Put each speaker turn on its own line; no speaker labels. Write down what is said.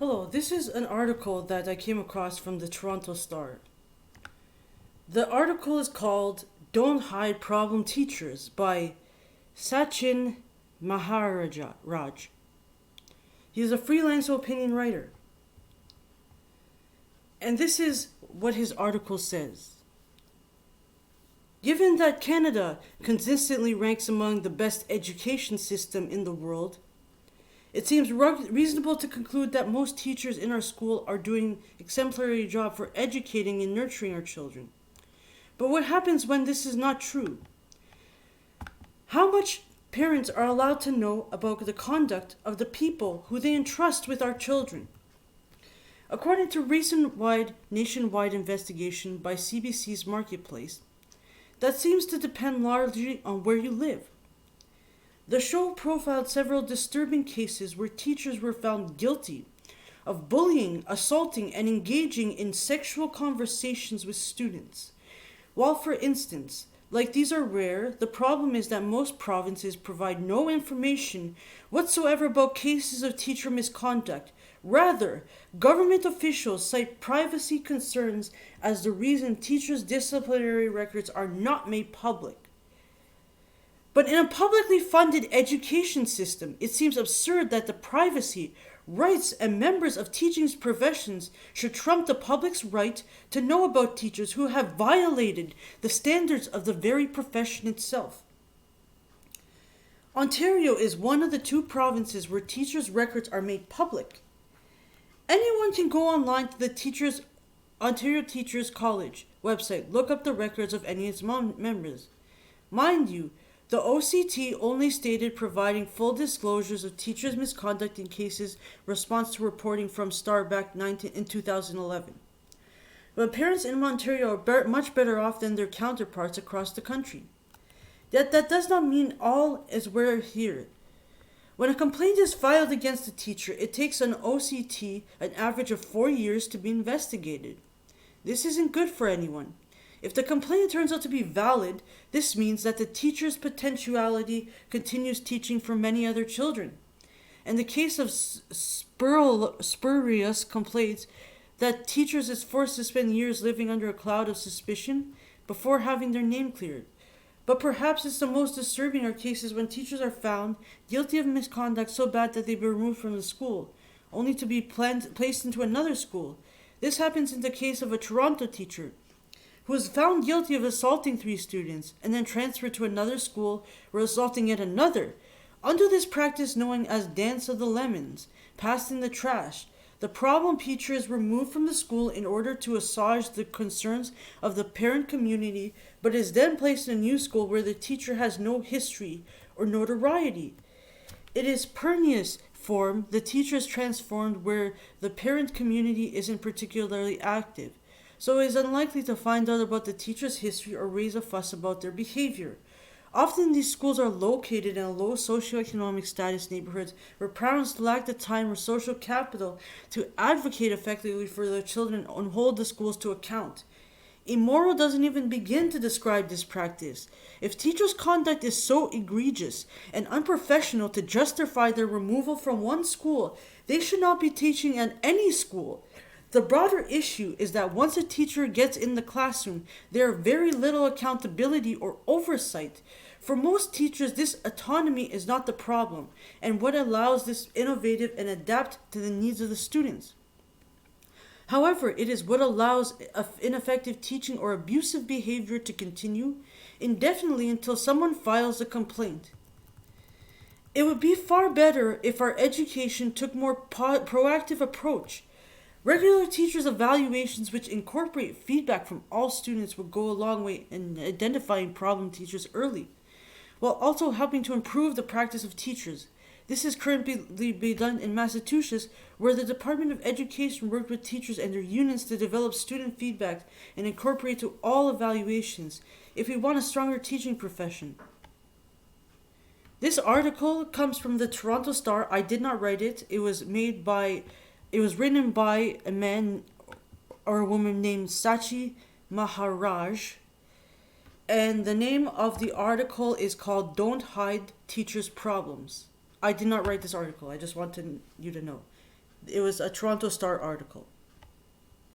Hello, this is an article that I came across from the Toronto Star. The article is called Don't Hide Problem Teachers by Sachin Maharaj. He is a freelance opinion writer. And this is what his article says. Given that Canada consistently ranks among the best education system in the world, it seems reasonable to conclude that most teachers in our school are doing exemplary job for educating and nurturing our children. But what happens when this is not true? How much parents are allowed to know about the conduct of the people who they entrust with our children? According to recent nationwide investigation by CBC's Marketplace, that seems to depend largely on where you live. The show profiled several disturbing cases where teachers were found guilty of bullying, assaulting, and engaging in sexual conversations with students. While, for instance, like these are rare, the problem is that most provinces provide no information whatsoever about cases of teacher misconduct. Rather, government officials cite privacy concerns as the reason teachers' disciplinary records are not made public. But in a publicly funded education system, it seems absurd that the privacy, rights, and members of teaching professions should trump the public's right to know about teachers who have violated the standards of the very profession itself. Ontario is one of the two provinces where teachers' records are made public. Anyone can go online to the Ontario Teachers College website, look up the records of any of its members. Mind you, the OCT only stated providing full disclosures of teachers' misconduct in cases response to reporting from STAR back in 2011. But parents in Ontario are much better off than their counterparts across the country. Yet that does not mean all is well here. When a complaint is filed against a teacher, it takes an OCT an average of 4 years to be investigated. This isn't good for anyone. If the complaint turns out to be valid, this means that the teacher's potentiality continues teaching for many other children. In the case of spurious complaints, that teachers is forced to spend years living under a cloud of suspicion before having their name cleared. But perhaps it's the most disturbing are cases when teachers are found guilty of misconduct so bad that they be removed from the school, only to be placed into another school. This happens in the case of a Toronto teacher who was found guilty of assaulting 3 students and then transferred to another school where assaulting yet another. Under this practice known as Dance of the Lemons, passed in the trash, the problem teacher is removed from the school in order to assuage the concerns of the parent community, but is then placed in a new school where the teacher has no history or notoriety. It is pernicious form the teacher is transformed where the parent community isn't particularly active, so it is unlikely to find out about the teacher's history or raise a fuss about their behavior. Often these schools are located in low socioeconomic status neighborhoods where parents lack the time or social capital to advocate effectively for their children and hold the schools to account. Immoral doesn't even begin to describe this practice. If teachers' conduct is so egregious and unprofessional to justify their removal from one school, they should not be teaching at any school. The broader issue is that once a teacher gets in the classroom, there is very little accountability or oversight. For most teachers, this autonomy is not the problem, and what allows this innovative and adapt to the needs of the students. However, it is what allows ineffective teaching or abusive behavior to continue indefinitely until someone files a complaint. It would be far better if our education took more proactive approach. Regular teachers' evaluations which incorporate feedback from all students will go a long way in identifying problem teachers early, while also helping to improve the practice of teachers. This is currently being done in Massachusetts, where the Department of Education worked with teachers and their unions to develop student feedback and incorporate to all evaluations if we want a stronger teaching profession. This article comes from the Toronto Star. I did not write it. It was written by a man or a woman named Sachi Maharaj. And the name of the article is called Don't Hide Teachers' Problems. I did not write this article. I just wanted you to know. It was a Toronto Star article.